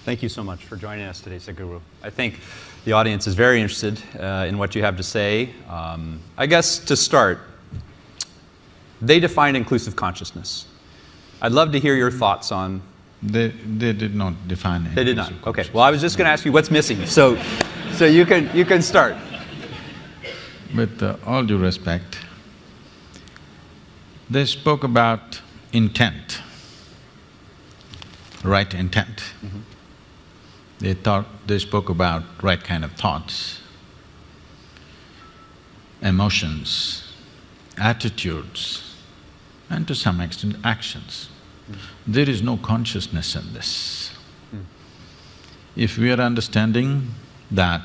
Thank you so much for joining us today, Sadhguru. I think the audience is very interested in what you have to say. I guess to start, they define inclusive consciousness. I'd love to hear your thoughts on… They did not define it. They did not. Okay. Well, I was just going to ask you what's missing. So you can start. With all due respect, they spoke about intent, right intent. They spoke about right kind of thoughts, emotions, attitudes, and to some extent actions. There is no consciousness in this. If we are understanding that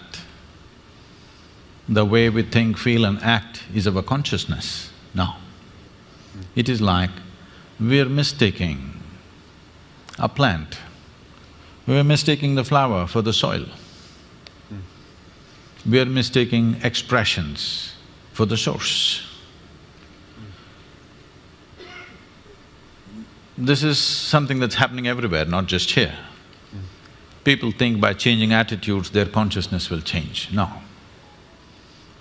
the way we think, feel and act is our consciousness, no. It is like we're mistaking a plant, we're mistaking the flower for the soil. We're mistaking expressions for the source. This is something that's happening everywhere, not just here. People think by changing attitudes, their consciousness will change. No.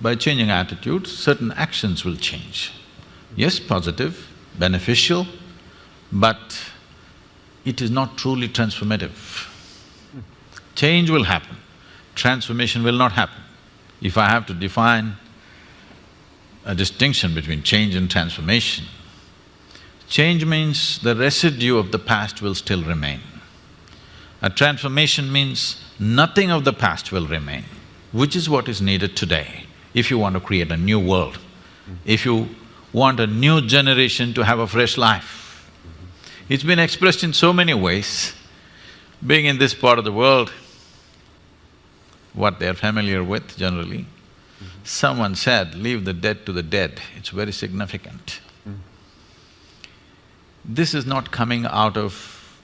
By changing attitudes, certain actions will change. Yes, positive, beneficial, but it is not truly transformative. Change will happen, transformation will not happen. If I have to define a distinction between change and transformation, change means the residue of the past will still remain. A transformation means nothing of the past will remain, which is what is needed today if you want to create a new world, if you want a new generation to have a fresh life. It's been expressed in so many ways. Being in this part of the world, what they're familiar with generally, someone said, leave the dead to the dead, it's very significant. This is not coming out of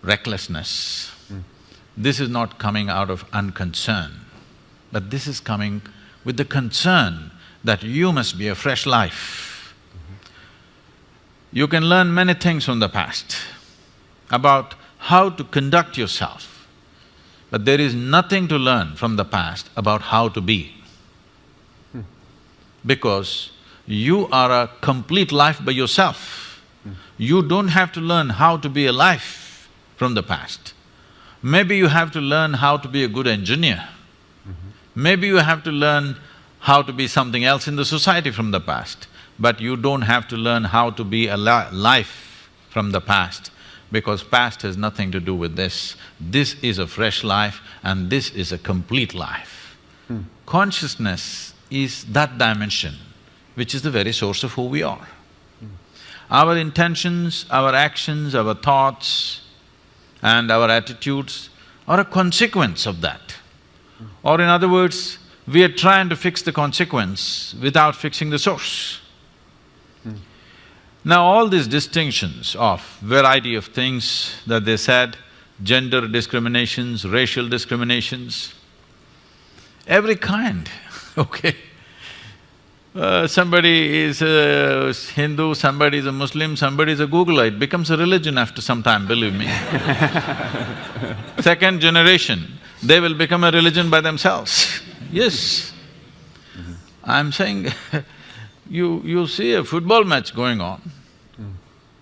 recklessness, this is not coming out of unconcern, but this is coming with the concern that you must be a fresh life. You can learn many things from the past about how to conduct yourself, but there is nothing to learn from the past about how to be. Because you are a complete life by yourself. You don't have to learn how to be a life from the past. Maybe you have to learn how to be a good engineer. Maybe you have to learn how to be something else in the society from the past, but you don't have to learn how to be a life from the past, because past has nothing to do with this. This is a fresh life and this is a complete life. Consciousness is that dimension which is the very source of who we are. Our intentions, our actions, our thoughts and our attitudes are a consequence of that. Or in other words, we are trying to fix the consequence without fixing the source. Now all these distinctions of variety of things that they said, gender discriminations, racial discriminations, every kind, okay. Somebody is a Hindu, somebody is a Muslim, somebody is a Googleite, it becomes a religion after some time, believe me. Second generation, they will become a religion by themselves. Yes. I'm saying, you see a football match going on,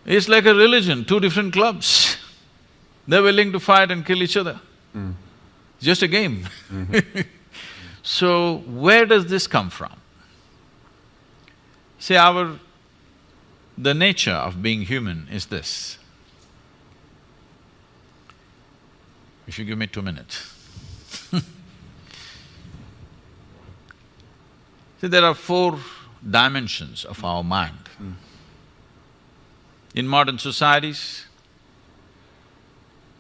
it's like a religion, two different clubs. They're willing to fight and kill each other. It's just a game. So, where does this come from? See, the nature of being human is this. If you give me 2 minutes. See, there are 4 dimensions of our mind. In modern societies,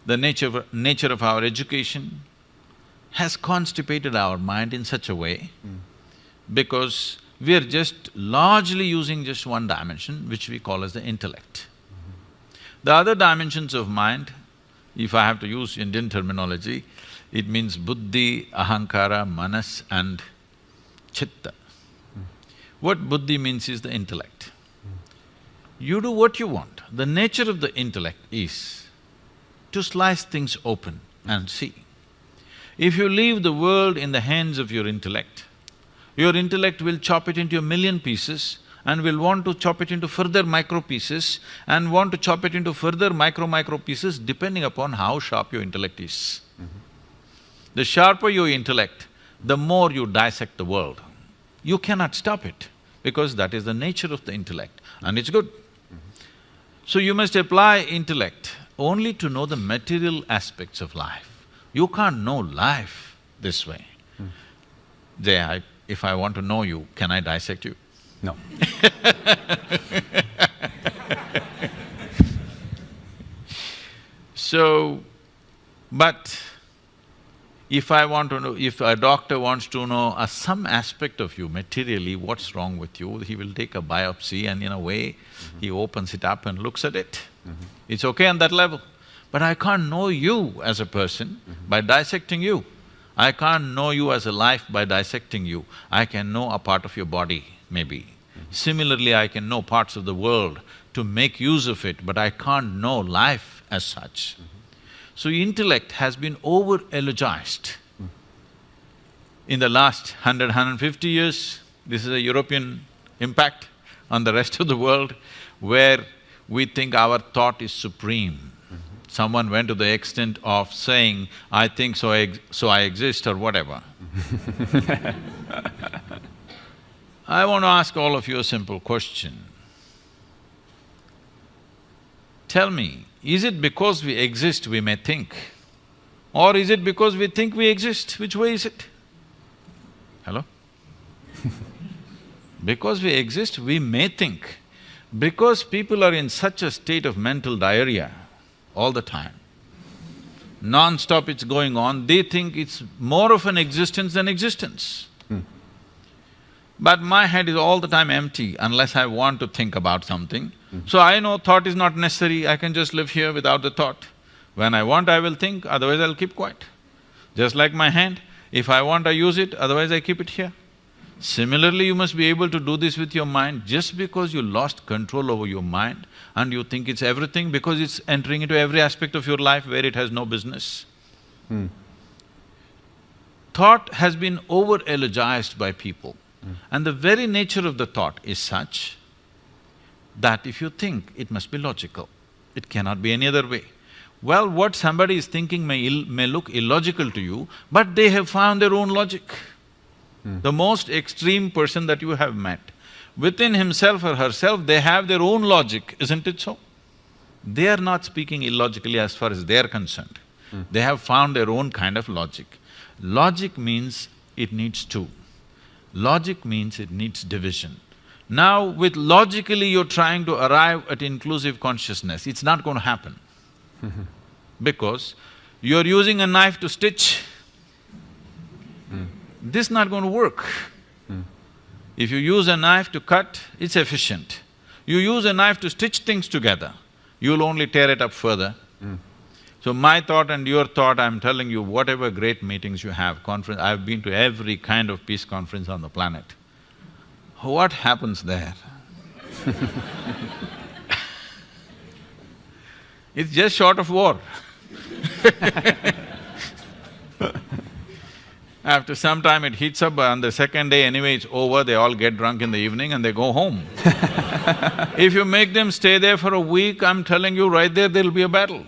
the nature of our education has constipated our mind in such a way because we are just largely using just one dimension, which we call as the intellect. The other dimensions of mind, if I have to use Indian terminology, it means buddhi, ahankara, manas and chitta. What buddhi means is the intellect. You do what you want. The nature of the intellect is to slice things open and see. If you leave the world in the hands of your intellect will chop it into a million pieces and will want to chop it into further micro pieces and want to chop it into further micro pieces depending upon how sharp your intellect is. The sharper your intellect, the more you dissect the world. You cannot stop it because that is the nature of the intellect and it's good. So you must apply intellect only to know the material aspects of life. You can't know life this way. Jay, if I want to know you, can I dissect you? No. So, but if I want to know, if a doctor wants to know some aspect of you materially, what's wrong with you, he will take a biopsy and in a way, he opens it up and looks at it. It's okay on that level. But I can't know you as a person by dissecting you. I can't know you as a life by dissecting you. I can know a part of your body, maybe. Similarly, I can know parts of the world to make use of it, but I can't know life as such. So intellect has been over-eulogized. In the last 150 years, this is a European impact on the rest of the world, where we think our thought is supreme. Someone went to the extent of saying, I think so I exist or whatever. I want to ask all of you a simple question. Tell me, is it because we exist we may think? Or is it because we think we exist? Which way is it? Hello? Because we exist, we may think. Because people are in such a state of mental diarrhea all the time, non-stop it's going on, they think it's more of an existence than existence. But my head is all the time empty unless I want to think about something. So I know thought is not necessary, I can just live here without the thought. When I want, I will think, otherwise I'll keep quiet. Just like my hand, if I want, I use it, otherwise I keep it here. Similarly, you must be able to do this with your mind. Just because you lost control over your mind and you think it's everything because it's entering into every aspect of your life where it has no business. Thought has been over-eulogized by people. And the very nature of the thought is such that if you think, it must be logical. It cannot be any other way. Well, what somebody is thinking may look illogical to you, but they have found their own logic. The most extreme person that you have met, within himself or herself, they have their own logic, isn't it so? They are not speaking illogically as far as they are concerned. They have found their own kind of logic. Logic means it needs two. Logic means it needs division. Now, with logically you're trying to arrive at inclusive consciousness, it's not going to happen. Because you're using a knife to stitch, this is not going to work. If you use a knife to cut, it's efficient. You use a knife to stitch things together, you'll only tear it up further. So my thought and your thought, I'm telling you, whatever great meetings you have, conference… I've been to every kind of peace conference on the planet. What happens there? It's just short of war. After some time it heats up, on the second day anyway it's over, they all get drunk in the evening and they go home. If you make them stay there for a week, I'm telling you right there'll be a battle.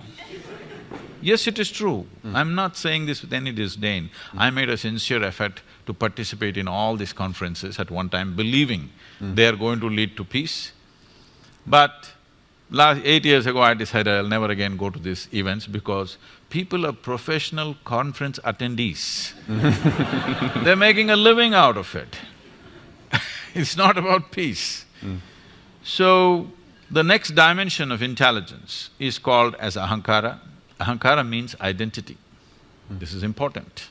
Yes, it is true. I'm not saying this with any disdain. I made a sincere effort to participate in all these conferences at one time, believing they are going to lead to peace. But 8 years ago I decided I'll never again go to these events because people are professional conference attendees. They're making a living out of it. It's not about peace. So, the next dimension of intelligence is called as ahankara. Ahankara means identity. This is important,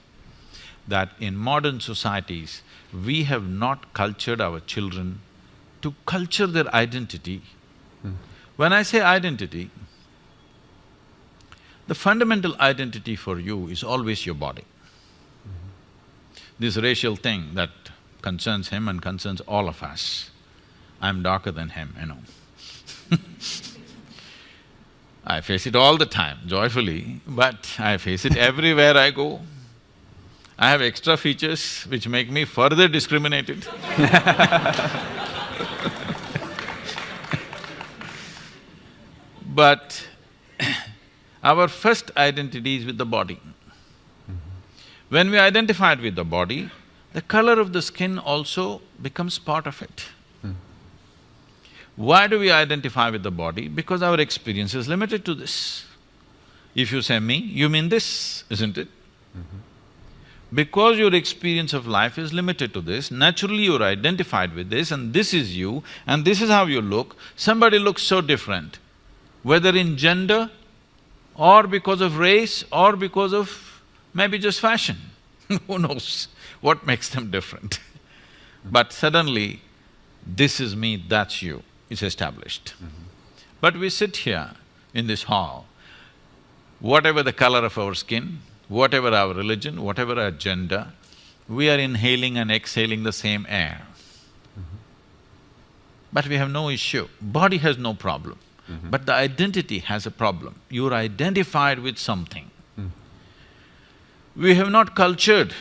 that in modern societies, we have not cultured our children to culture their identity. When I say identity, the fundamental identity for you is always your body. This racial thing that concerns him and concerns all of us. I'm darker than him, you know. I face it all the time, joyfully, but I face it everywhere I go. I have extra features which make me further discriminated. But our first identity is with the body. When we identified with the body, the color of the skin also becomes part of it. Why do we identify with the body? Because our experience is limited to this. If you say me, you mean this, isn't it? Because your experience of life is limited to this, naturally you're identified with this and this is you and this is how you look. Somebody looks so different, whether in gender or because of race or because of maybe just fashion. Who knows what makes them different? But suddenly, this is me, that's you, it's established. But we sit here in this hall, whatever the color of our skin, whatever our religion, whatever our gender, we are inhaling and exhaling the same air. But we have no issue. Body has no problem. But the identity has a problem. You're identified with something. We have not cultured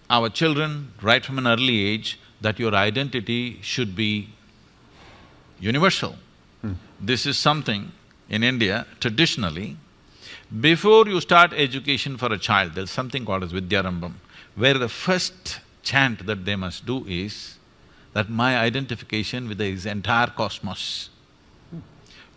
our children right from an early age that your identity should be universal. This is something in India, traditionally, before you start education for a child, there's something called as Vidyarambham, where the first chant that they must do is that my identification with the entire cosmos.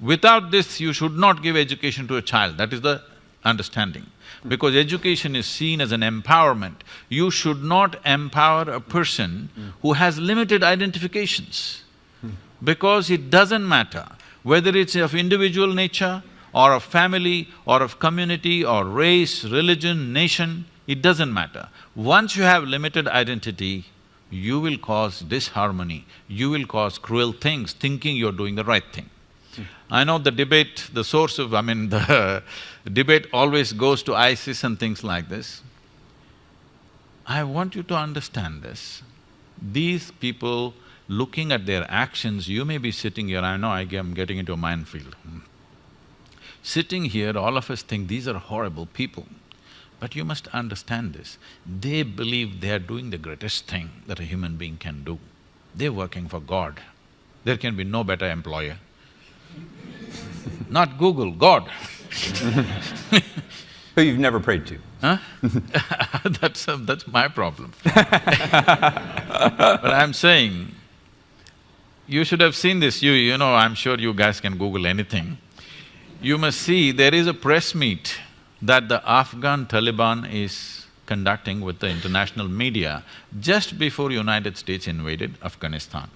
Without this, you should not give education to a child, that is the understanding. Because education is seen as an empowerment. You should not empower a person who has limited identifications. Because it doesn't matter whether it's of individual nature or of family or of community or race, religion, nation, it doesn't matter. Once you have limited identity, you will cause disharmony, you will cause cruel things, thinking you're doing the right thing. I know the debate, the source of… the debate always goes to ISIS and things like this. I want you to understand this. These people, looking at their actions, you may be sitting here, I know I'm getting into a minefield. Sitting here, all of us think these are horrible people. But you must understand this, they believe they are doing the greatest thing that a human being can do. They're working for God. There can be no better employer. Not Google, God. Who you've never prayed to. Huh? That's my problem. But I'm saying, you should have seen this, you know, I'm sure you guys can Google anything. You must see, there is a press meet that the Afghan Taliban is conducting with the international media just before United States invaded Afghanistan.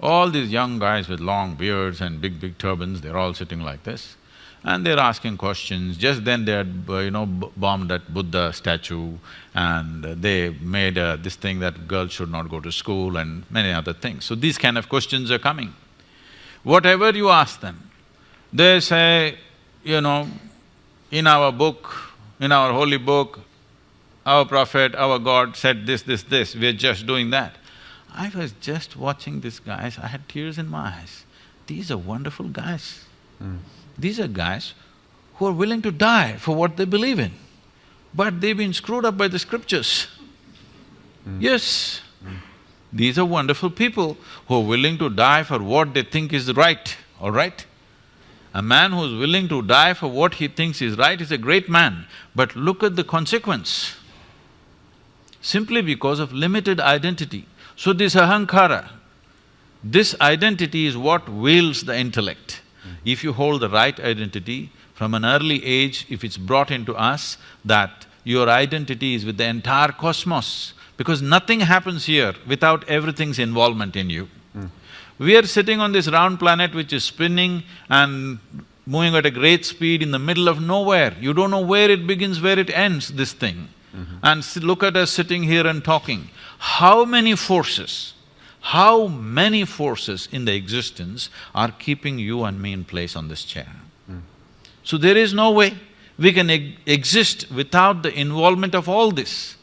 All these young guys with long beards and big turbans, they're all sitting like this. And they're asking questions. Just then they had, bombed that Buddha statue and they made this thing that girls should not go to school and many other things. So these kind of questions are coming. Whatever you ask them, they say, in our book, in our holy book, our prophet, our God said this, we're just doing that. I was just watching these guys, I had tears in my eyes. These are wonderful guys. These are guys who are willing to die for what they believe in. But they've been screwed up by the scriptures. Yes, these are wonderful people who are willing to die for what they think is right, all right? A man who's willing to die for what he thinks is right is a great man, but look at the consequence. Simply because of limited identity. So this ahankara, this identity is what wields the intellect. If you hold the right identity, from an early age, if it's brought into us that your identity is with the entire cosmos, because nothing happens here without everything's involvement in you. We are sitting on this round planet which is spinning and moving at a great speed in the middle of nowhere. You don't know where it begins, where it ends, this thing. And look at us sitting here and talking. How many forces in the existence are keeping you and me in place on this chair? So there is no way we can exist without the involvement of all this.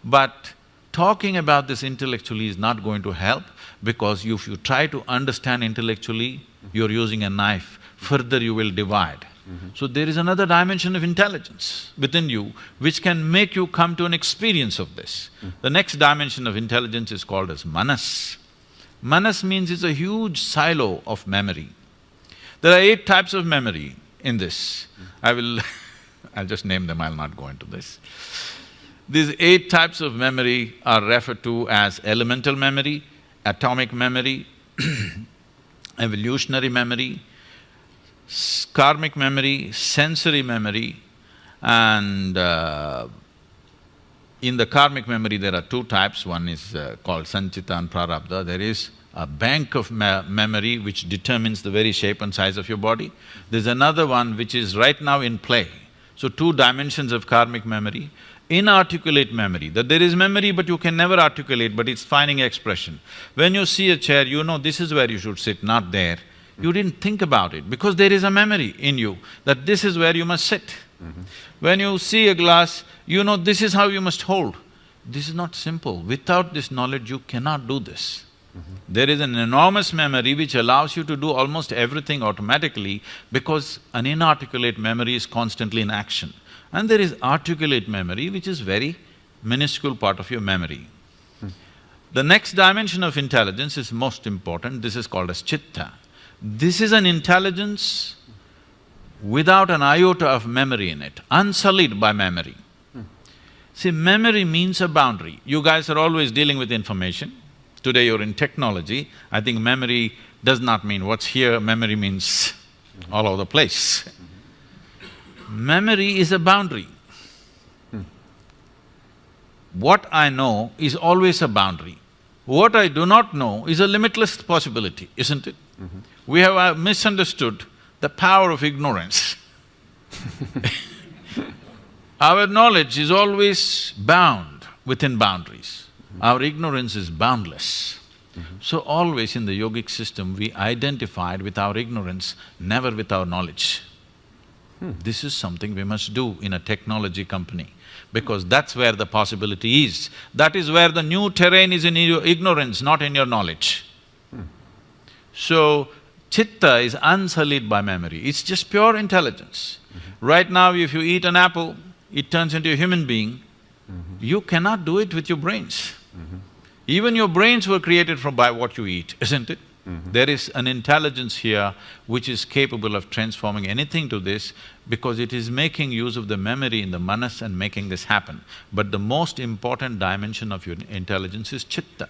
But talking about this intellectually is not going to help, because if you try to understand intellectually, you're using a knife, further you will divide. So there is another dimension of intelligence within you which can make you come to an experience of this. The next dimension of intelligence is called as manas. Manas means it's a huge silo of memory. There are 8 types of memory in this. I'll just name them, I'll not go into this. These 8 types of memory are referred to as elemental memory, atomic memory, evolutionary memory, karmic memory, sensory memory, and in the karmic memory there are 2 types. One is called sanchita and prarabdha. There is a bank of memory which determines the very shape and size of your body. There's another one which is right now in play. So 2 dimensions of karmic memory. Inarticulate memory, that there is memory but you can never articulate, but it's finding expression. When you see a chair, you know this is where you should sit, not there. You didn't think about it because there is a memory in you that this is where you must sit. When you see a glass, you know this is how you must hold. This is not simple. Without this knowledge, you cannot do this. There is an enormous memory which allows you to do almost everything automatically because an inarticulate memory is constantly in action. And there is articulate memory which is very minuscule part of your memory. The next dimension of intelligence is most important, this is called as chitta. This is an intelligence without an iota of memory in it, unsullied by memory. See, memory means a boundary. You guys are always dealing with information. Today you're in technology, I think memory does not mean what's here, memory means all over the place. Memory is a boundary. What I know is always a boundary. What I do not know is a limitless possibility, isn't it? We have misunderstood the power of ignorance. Our knowledge is always bound within boundaries. Our ignorance is boundless. So always in the yogic system, we identified with our ignorance, never with our knowledge. This is something we must do in a technology company, because that's where the possibility is. That is where the new terrain is, in your ignorance, not in your knowledge. So, chitta is unsullied by memory, it's just pure intelligence. Right now, if you eat an apple, it turns into a human being. You cannot do it with your brains. Even your brains were created by what you eat, isn't it? There is an intelligence here which is capable of transforming anything to this because it is making use of the memory in the manas and making this happen. But the most important dimension of your intelligence is chitta.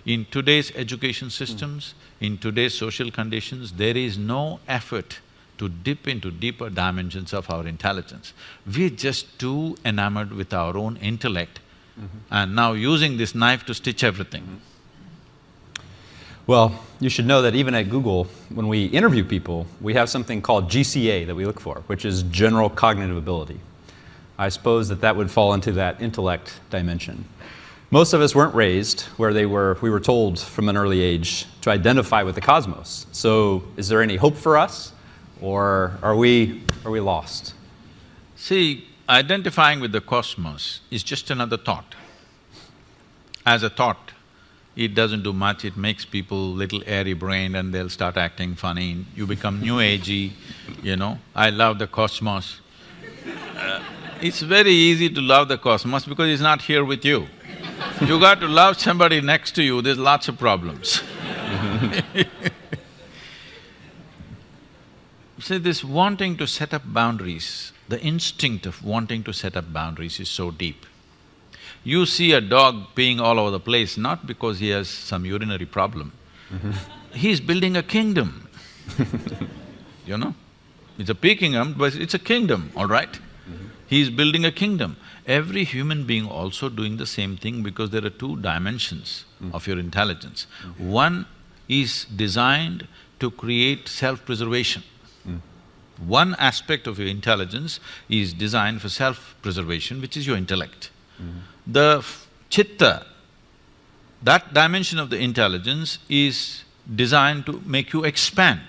In today's education systems, in today's social conditions, there is no effort to dip into deeper dimensions of our intelligence. We're just too enamored with our own intellect and now using this knife to stitch everything. Well, you should know that even at Google, when we interview people, we have something called GCA that we look for, which is general cognitive ability. I suppose that would fall into that intellect dimension. Most of us weren't raised where we were told from an early age to identify with the cosmos. So is there any hope for us, or are we lost? See, identifying with the cosmos is just another thought. As a thought, it doesn't do much, it makes people little airy-brained and they'll start acting funny. You become new agey, you know, I love the cosmos. It's very easy to love the cosmos because it's not here with you. You got to love somebody next to you, there's lots of problems. See, this wanting to set up boundaries, the instinct of wanting to set up boundaries is so deep. You see a dog peeing all over the place, not because he has some urinary problem. He's building a kingdom, you know? It's a pea kingdom, but it's a kingdom, all right? He's building a kingdom. Every human being also doing the same thing because there are 2 dimensions of your intelligence. One is designed to create self-preservation. One aspect of your intelligence is designed for self-preservation, which is your intellect. The chitta, that dimension of the intelligence is designed to make you expand.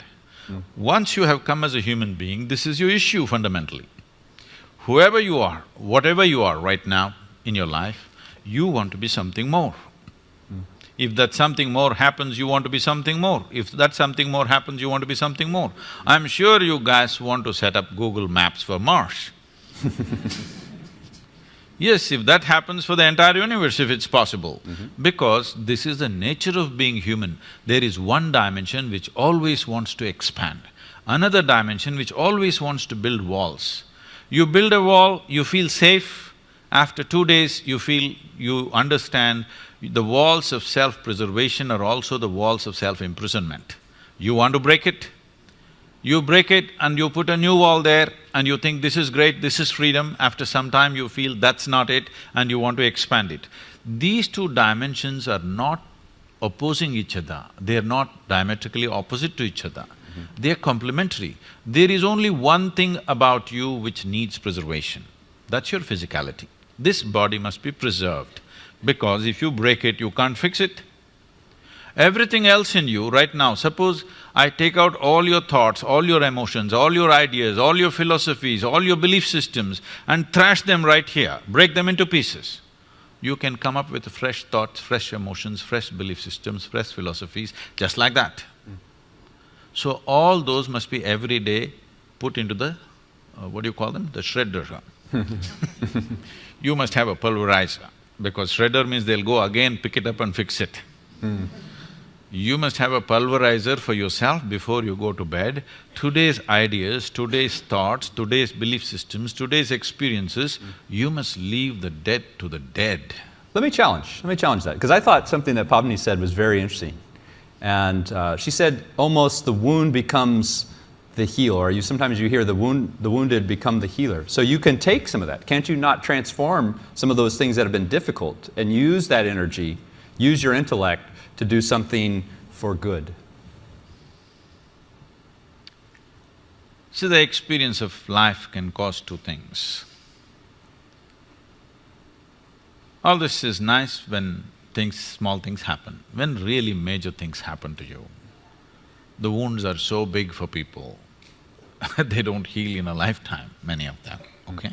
Once you have come as a human being, this is your issue fundamentally. Whoever you are, whatever you are right now in your life, you want to be something more. If that something more happens, you want to be something more. If that something more happens, you want to be something more. I'm sure you guys want to set up Google Maps for Mars. Yes, if that happens for the entire universe, if it's possible. Because this is the nature of being human. There is one dimension which always wants to expand, another dimension which always wants to build walls. You build a wall, you feel safe, after 2 days you understand the walls of self-preservation are also the walls of self-imprisonment. You want to break it? You break it and you put a new wall there and you think this is great, this is freedom. After some time you feel that's not it and you want to expand it. These two dimensions are not opposing each other, they are not diametrically opposite to each other. They are complementary. There is only one thing about you which needs preservation, that's your physicality. This body must be preserved, because if you break it, you can't fix it. Everything else in you right now, suppose I take out all your thoughts, all your emotions, all your ideas, all your philosophies, all your belief systems and thrash them right here, break them into pieces. You can come up with fresh thoughts, fresh emotions, fresh belief systems, fresh philosophies, just like that. So all those must be every day put into the… what do you call them? The shredder. You must have a pulverizer, because shredder means they'll go again, pick it up and fix it. You must have a pulverizer for yourself before you go to bed. Today's ideas, today's thoughts, today's belief systems, today's experiences, you must leave the dead to the dead. Let me challenge that, because I thought something that Pavni said was very interesting. And she said almost the wound becomes the healer, or sometimes you hear the wounded become the healer. So you can take some of that. Can't you not transform some of those things that have been difficult and use that energy, use your intellect to do something for good? So the experience of life can cause two things. All this is nice when small things happen. When really major things happen to you, the wounds are so big for people, they don't heal in a lifetime, many of them, okay?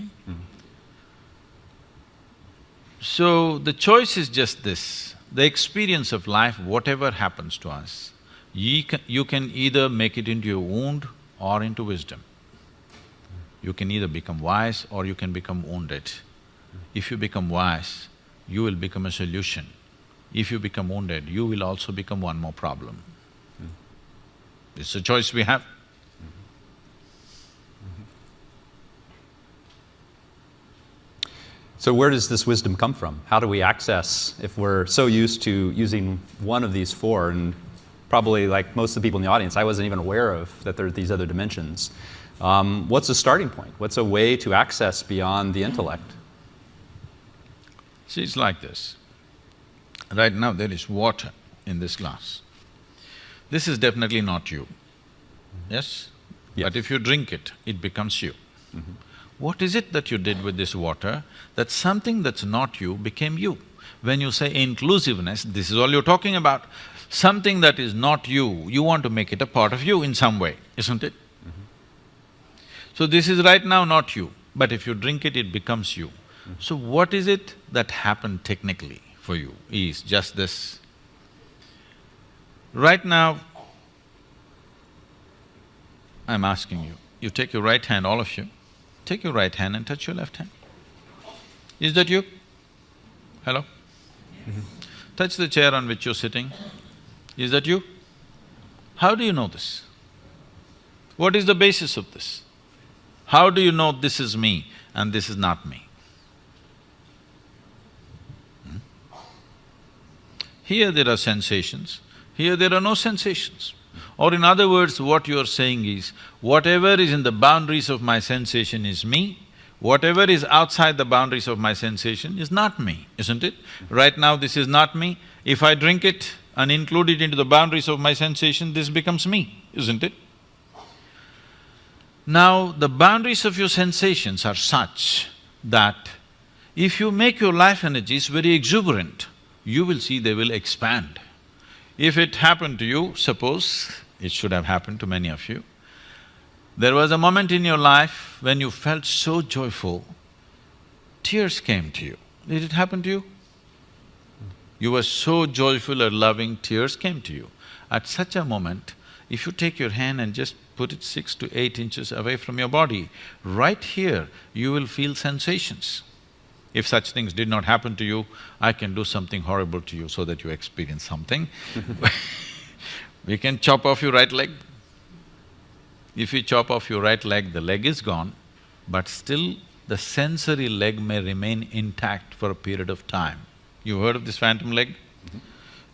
So the choice is just this, the experience of life, whatever happens to us, you can either make it into a wound or into wisdom. You can either become wise or you can become wounded. If you become wise, you will become a solution. If you become wounded, you will also become one more problem. It's a choice we have. So where does this wisdom come from? How do we access, if we're so used to using one of these four, and probably like most of the people in the audience, I wasn't even aware of that there are these other dimensions. What's a starting point? What's a way to access beyond the intellect? See, it's like this. Right now there is water in this glass. This is definitely not you, yes? Yes. But if you drink it, it becomes you. What is it that you did with this water, that something that's not you became you? When you say inclusiveness, this is all you're talking about. Something that is not you, you want to make it a part of you in some way, isn't it? So this is right now not you, but if you drink it, it becomes you. So what is it that happened technically for you is just this. Right now, I'm asking you, you take your right hand, all of you, take your right hand and touch your left hand. Is that you? Hello? Touch the chair on which you're sitting. Is that you? How do you know this? What is the basis of this? How do you know this is me and this is not me? Here there are sensations, here there are no sensations. Or in other words, what you are saying is, whatever is in the boundaries of my sensation is me, whatever is outside the boundaries of my sensation is not me, isn't it? Right now this is not me, if I drink it and include it into the boundaries of my sensation, this becomes me, isn't it? Now, the boundaries of your sensations are such that if you make your life energies very exuberant, you will see they will expand. If it happened to you, suppose, it should have happened to many of you, there was a moment in your life when you felt so joyful, tears came to you. Did it happen to you? You were so joyful or loving, tears came to you. At such a moment, if you take your hand and just put it 6 to 8 inches away from your body, right here, you will feel sensations. If such things did not happen to you, I can do something horrible to you so that you experience something. We can chop off your right leg. If you chop off your right leg, the leg is gone, but still the sensory leg may remain intact for a period of time. You heard of this phantom leg?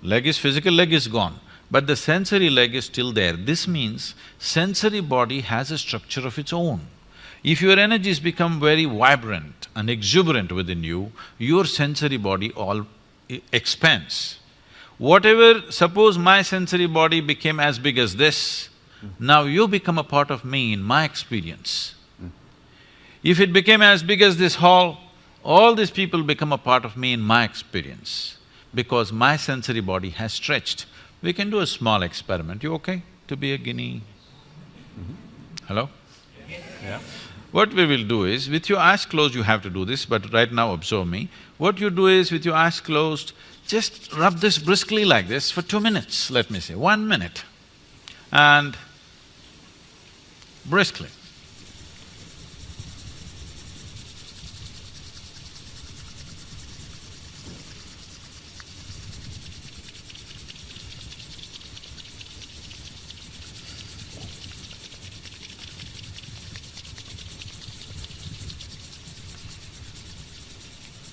Leg is physical, leg is gone, but the sensory leg is still there. This means sensory body has a structure of its own. If your energies become very vibrant and exuberant within you, your sensory body all expands. Whatever… suppose my sensory body became as big as this, now you become a part of me in my experience. If it became as big as this hall, all these people become a part of me in my experience, because my sensory body has stretched. We can do a small experiment. You okay to be a guinea? Hello? Yeah. What we will do is, with your eyes closed you have to do this, but right now observe me. What you do is, with your eyes closed, just rub this briskly like this for 2 minutes, let me say, 1 minute, and briskly.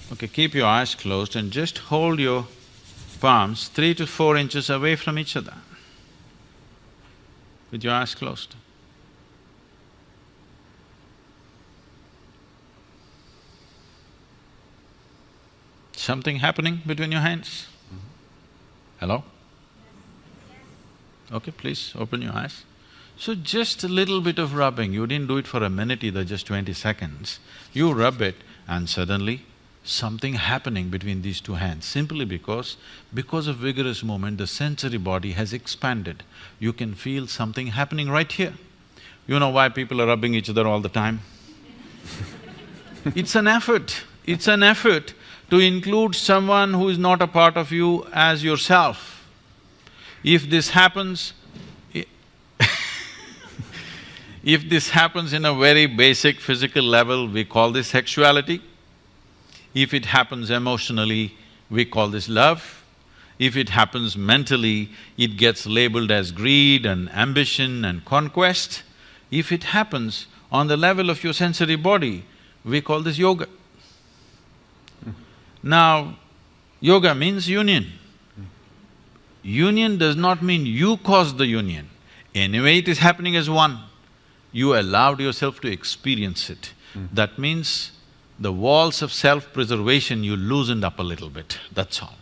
Okay, keep your eyes closed and just hold your palms 3 to 4 inches away from each other with your eyes closed. Something happening between your hands? Hello? Okay, please open your eyes. So just a little bit of rubbing, you didn't do it for a minute either, just 20 seconds. You rub it and suddenly something happening between these two hands, simply because of vigorous movement, the sensory body has expanded. You can feel something happening right here. You know why people are rubbing each other all the time? It's an effort to include someone who is not a part of you as yourself. If this happens, if this happens in a very basic physical level, we call this sexuality. If it happens emotionally, we call this love. If it happens mentally, it gets labeled as greed and ambition and conquest. If it happens on the level of your sensory body, we call this yoga. Now, yoga means union. Union does not mean you caused the union. Anyway, it is happening as one. You allowed yourself to experience it. That means the walls of self-preservation you loosened up a little bit, that's all.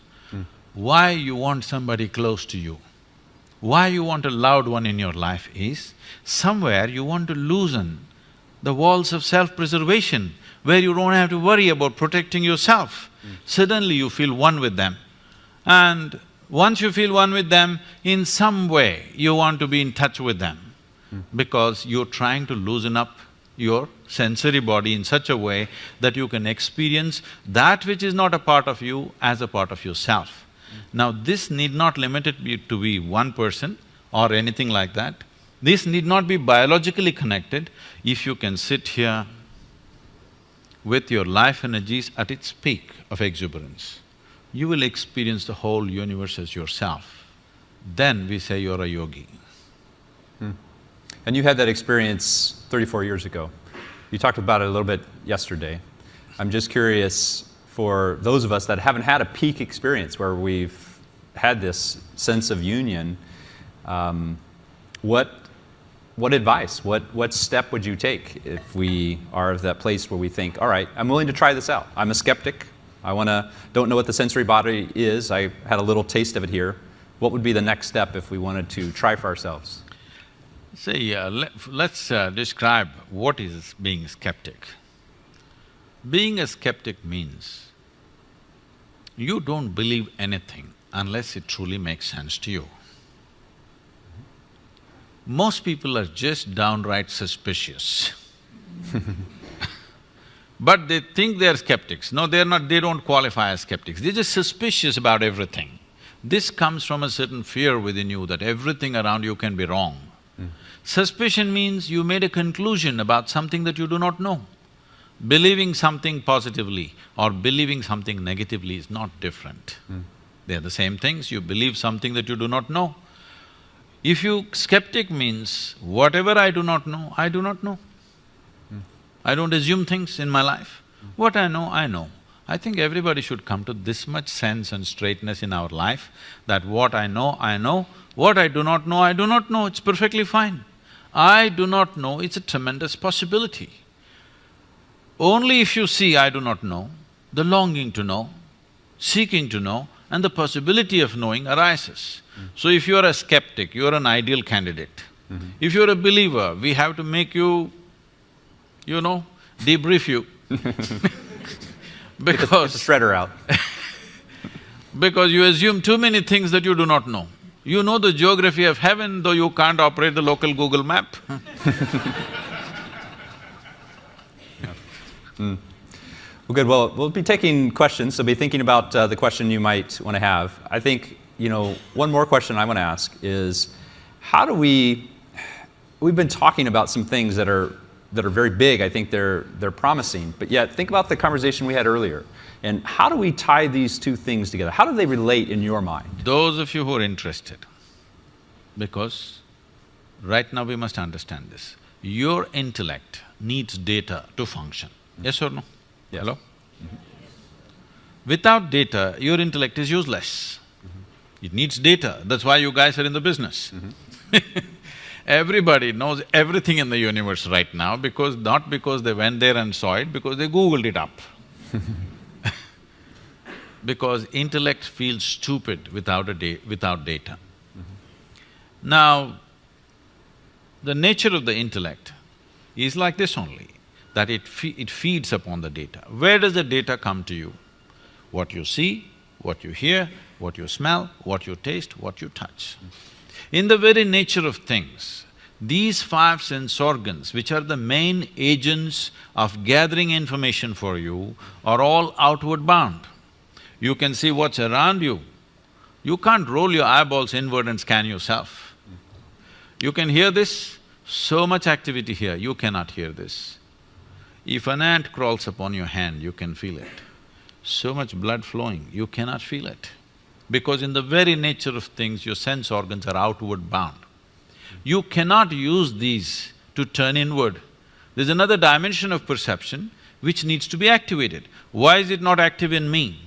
Why you want somebody close to you, why you want a loved one in your life is, somewhere you want to loosen the walls of self-preservation where you don't have to worry about protecting yourself. Suddenly you feel one with them. And once you feel one with them, in some way you want to be in touch with them because you're trying to loosen up your sensory body in such a way that you can experience that which is not a part of you as a part of yourself. Now, this need not limit it to be one person or anything like that. This need not be biologically connected. If you can sit here with your life energies at its peak of exuberance, you will experience the whole universe as yourself. Then we say you're a yogi. And you had that experience 34 years ago. You talked about it a little bit yesterday. I'm just curious, for those of us that haven't had a peak experience where we've had this sense of union, what advice, what step would you take if we are at that place where we think, all right, I'm willing to try this out. I'm a skeptic. Don't know what the sensory body is. I had a little taste of it here. What would be the next step if we wanted to try for ourselves? See, let's describe what is being a skeptic. Being a skeptic means you don't believe anything unless it truly makes sense to you. Most people are just downright suspicious. but they think they're skeptics. No, they're not, they don't qualify as skeptics, they're just suspicious about everything. This comes from a certain fear within you that everything around you can be wrong. Suspicion means you made a conclusion about something that you do not know. Believing something positively or believing something negatively is not different. They are the same things. You believe something that you do not know. If you… skeptic means, whatever I do not know, I do not know. I don't assume things in my life. What I know, I know. I think everybody should come to this much sense and straightness in our life that what I know, I know. What I do not know, I do not know. It's perfectly fine. I do not know, it's a tremendous possibility. Only if you see I do not know, the longing to know, seeking to know, and the possibility of knowing arises. So if you are a skeptic, you are an ideal candidate. If you are a believer, we have to make you, debrief you because… Get the shredder out. because you assume too many things that you do not know. You know the geography of heaven, though you can't operate the local Google map. Well, good. Well, we'll be taking questions, so be thinking about the question you might want to have. I think, one more question I want to ask is, how do we… we've been talking about some things that are very big, I think they're promising, but yet think about the conversation we had earlier. And how do we tie these two things together? How do they relate in your mind? Those of you who are interested, because right now we must understand this, your intellect needs data to function, yes or no? Yes. Hello? Without data, your intellect is useless. It needs data, that's why you guys are in the business. Everybody knows everything in the universe right now because… not because they went there and saw it, because they Googled it up. Because intellect feels stupid without data. Now, the nature of the intellect is like this only, that it feeds upon the data. Where does the data come to you? What you see, what you hear, what you smell, what you taste, what you touch. In the very nature of things, these five sense organs, which are the main agents of gathering information for you, are all outward bound. You can see what's around you. You can't roll your eyeballs inward and scan yourself. You can hear this, so much activity here, you cannot hear this. If an ant crawls upon your hand, you can feel it. So much blood flowing, you cannot feel it. Because in the very nature of things, your sense organs are outward bound. You cannot use these to turn inward. There's another dimension of perception which needs to be activated. Why is it not active in me?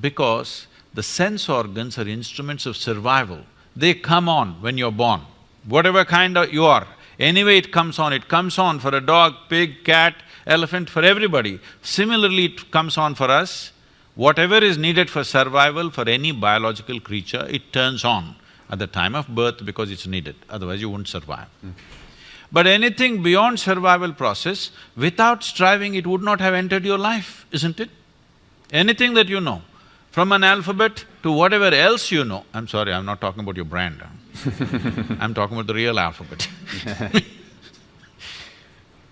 Because the sense organs are instruments of survival. They come on when you're born, whatever kind you are. Anyway it comes on for a dog, pig, cat, elephant, for everybody. Similarly, it comes on for us. Whatever is needed for survival for any biological creature, it turns on at the time of birth because it's needed, otherwise you won't survive. But anything beyond survival process, without striving, it would not have entered your life, isn't it? Anything that you know, from an alphabet to whatever else you know… I'm sorry, I'm not talking about your brand, I'm talking about the real alphabet.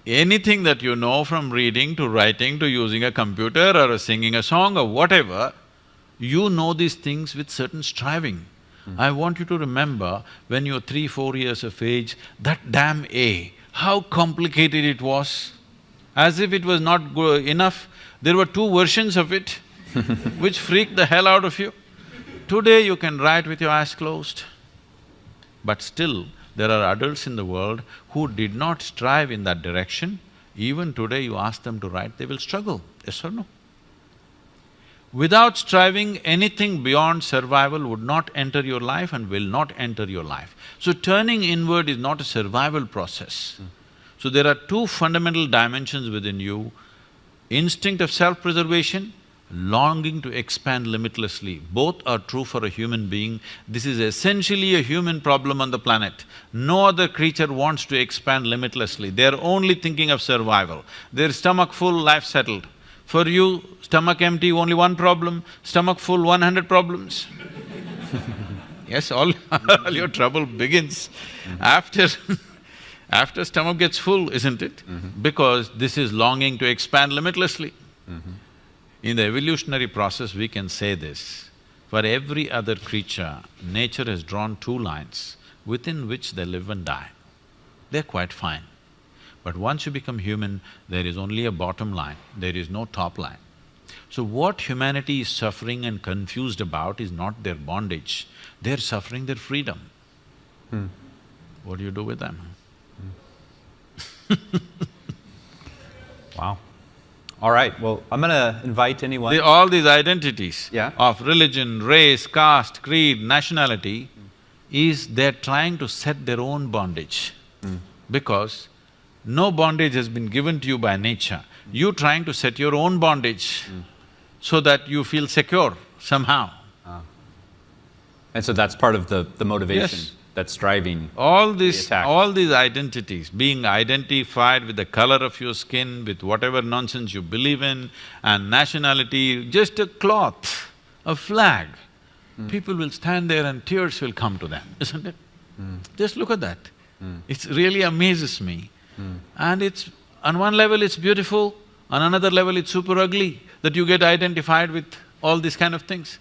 Anything that you know, from reading to writing to using a computer or singing a song or whatever, you know these things with certain striving. I want you to remember when you're 3–4 years of age, that damn A, how complicated it was. As if it was not enough, there were 2 versions of it which freaked the hell out of you. Today you can write with your eyes closed. But still, there are adults in the world who did not strive in that direction. Even today you ask them to write, they will struggle, yes or no? Without striving, anything beyond survival would not enter your life and will not enter your life. So turning inward is not a survival process. So there are 2 fundamental dimensions within you: instinct of self-preservation, longing to expand limitlessly. Both are true for a human being. This is essentially a human problem on the planet. No other creature wants to expand limitlessly. They're only thinking of survival. Their stomach full, life settled. For you, stomach empty, only 1 problem, stomach full, 100 problems. Yes, all your trouble begins after After stomach gets full, isn't it? Because this is longing to expand limitlessly. In the evolutionary process, we can say this. For every other creature, nature has drawn two lines within which they live and die. They're quite fine. But once you become human, there is only a bottom line, there is no top line. So what humanity is suffering and confused about is not their bondage, they're suffering their freedom. What do you do with them? Wow. All right, well, I'm gonna invite anyone… All these identities Yeah. of religion, race, caste, creed, nationality is they're trying to set their own bondage. Because no bondage has been given to you by nature. You're trying to set your own bondage so that you feel secure somehow. And so that's part of the motivation Yes. that's driving… All these identities, being identified with the color of your skin, with whatever nonsense you believe in, and nationality, just a cloth, a flag, people will stand there and tears will come to them, isn't it? Just look at that. It really amazes me. And it's… on one level it's beautiful, on another level it's super ugly, that you get identified with all these kind of things.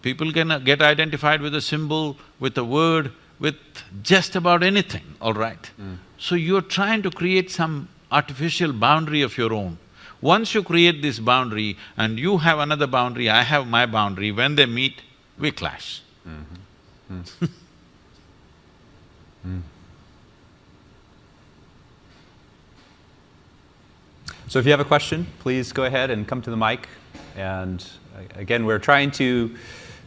People can get identified with a symbol, with a word, with just about anything, all right? So you're trying to create some artificial boundary of your own. Once you create this boundary and you have another boundary, I have my boundary, when they meet, we clash. So if you have a question, please go ahead and come to the mic. And again, we're trying to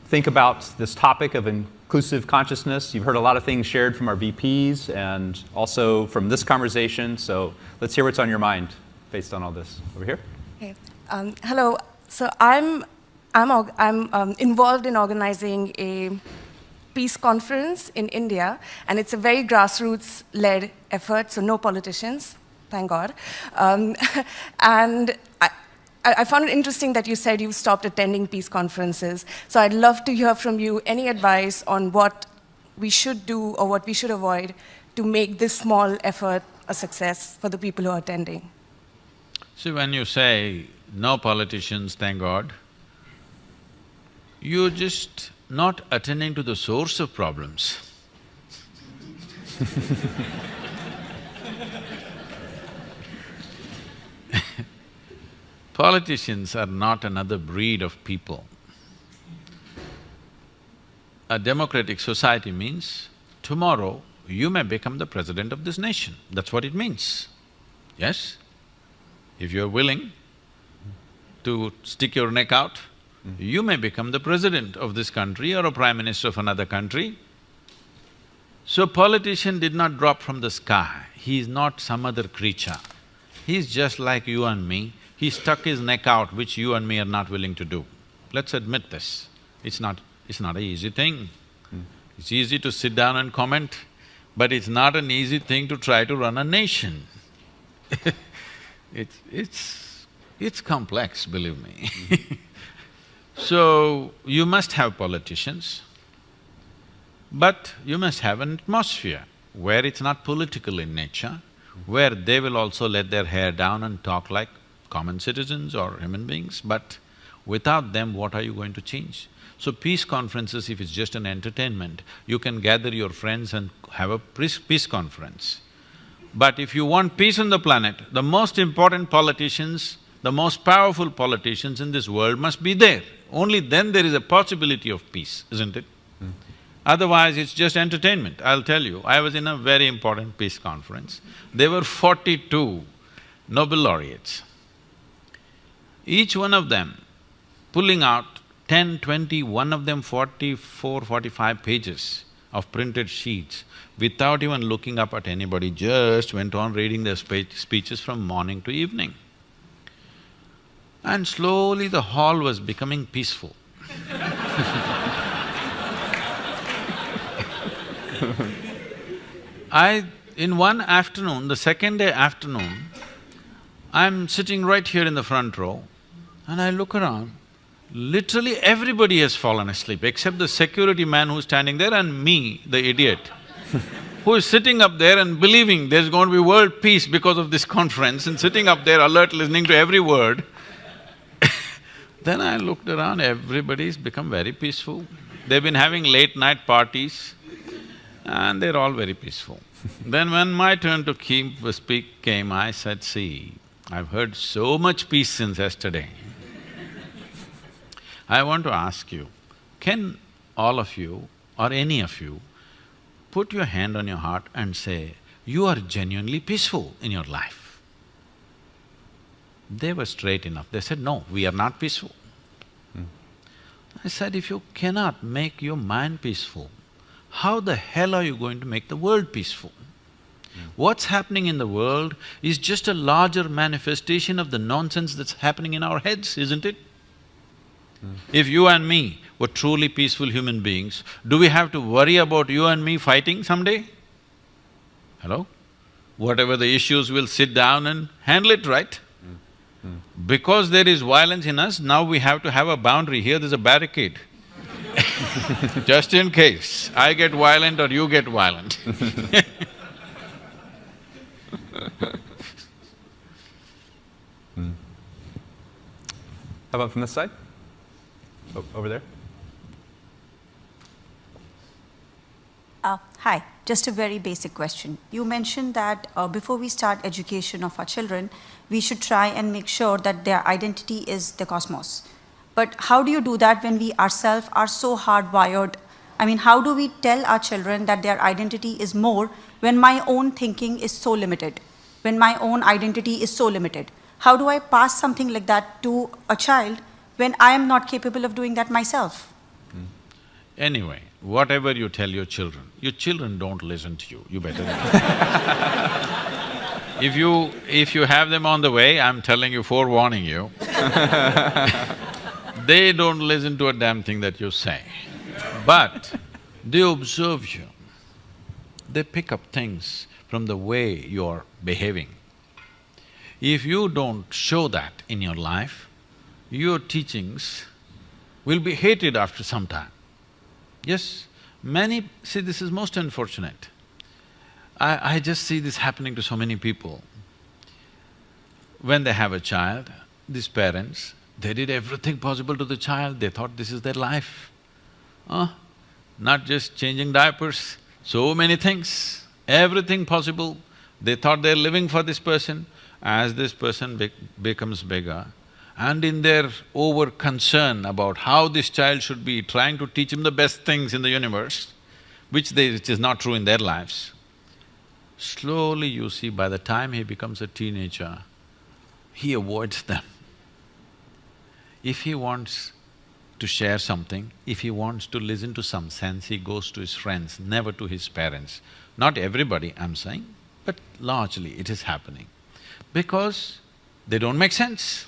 think about this topic of inclusive consciousness. You've heard a lot of things shared from our VPs and also from this conversation, so let's hear what's on your mind based on all this. Over here. Okay. Hello. So I'm involved in organizing a peace conference in India, and it's a very grassroots-led effort, so no politicians. Thank God. And I found it interesting that you said you stopped attending peace conferences. So I'd love to hear from you any advice on what we should do or what we should avoid to make this small effort a success for the people who are attending. See, when you say, no politicians, thank God, you're just not attending to the source of problems. Politicians are not another breed of people. A democratic society means tomorrow you may become the president of this nation, that's what it means, yes? If you're willing to stick your neck out, you may become the president of this country or a prime minister of another country. So politician did not drop from the sky, he is not some other creature. He's just like you and me, he stuck his neck out, which you and me are not willing to do. Let's admit this, it's not an easy thing. It's easy to sit down and comment, but it's not an easy thing to try to run a nation. It's complex, believe me. So, you must have politicians, but you must have an atmosphere where it's not political in nature, where they will also let their hair down and talk like common citizens or human beings, but without them, what are you going to change? So peace conferences, if it's just an entertainment, you can gather your friends and have a peace conference. But if you want peace on the planet, the most important politicians, the most powerful politicians in this world must be there. Only then there is a possibility of peace, isn't it? Otherwise, it's just entertainment. I'll tell you, I was in a very important peace conference. There were 42 Nobel laureates. Each one of them pulling out 10, 20, one of them 44, 45 pages of printed sheets without even looking up at anybody, just went on reading their speeches from morning to evening. And slowly the hall was becoming peaceful. In one afternoon, the second day afternoon, I'm sitting right here in the front row and I look around, literally everybody has fallen asleep except the security man who's standing there and me, the idiot. who is sitting up there and believing there's going to be world peace because of this conference and sitting up there alert, listening to every word. Then I looked around, everybody's become very peaceful. They've been having late night parties and they're all very peaceful. Then when my turn to speak came, I said, see, I've heard so much peace since yesterday. I want to ask you, can all of you or any of you put your hand on your heart and say, you are genuinely peaceful in your life? They were straight enough. They said, no, we are not peaceful. I said, if you cannot make your mind peaceful, how the hell are you going to make the world peaceful? What's happening in the world is just a larger manifestation of the nonsense that's happening in our heads, isn't it? If you and me were truly peaceful human beings, do we have to worry about you and me fighting someday? Hello? Whatever the issues, we'll sit down and handle it, right? Because there is violence in us, now we have to have a boundary. Here there's a barricade. Just in case I get violent or you get violent. How about from this side? Over there? Hi, just a very basic question. You mentioned that before we start education of our children, we should try and make sure that their identity is the cosmos. But how do you do that when we ourselves are so hardwired? I mean, how do we tell our children that their identity is more when my own thinking is so limited, when my own identity is so limited? How do I pass something like that to a child when I am not capable of doing that myself? Anyway, whatever you tell your children don't listen to you, you better If you have them on the way, I'm telling you, forewarning you, they don't listen to a damn thing that you say. But they observe you, they pick up things from the way you're behaving. If you don't show that in your life, your teachings will be hated after some time. Yes, see, this is most unfortunate. I just see this happening to so many people. When they have a child, these parents, they did everything possible to the child, they thought this is their life. Not just changing diapers, so many things, everything possible. They thought they're living for this person. As this person becomes bigger, and in their over-concern about how this child should be, trying to teach him the best things in the universe, which is not true in their lives, slowly you see by the time he becomes a teenager, he avoids them. If he wants to share something, if he wants to listen to some sense, he goes to his friends, never to his parents. Not everybody, I'm saying, but largely it is happening. Because they don't make sense.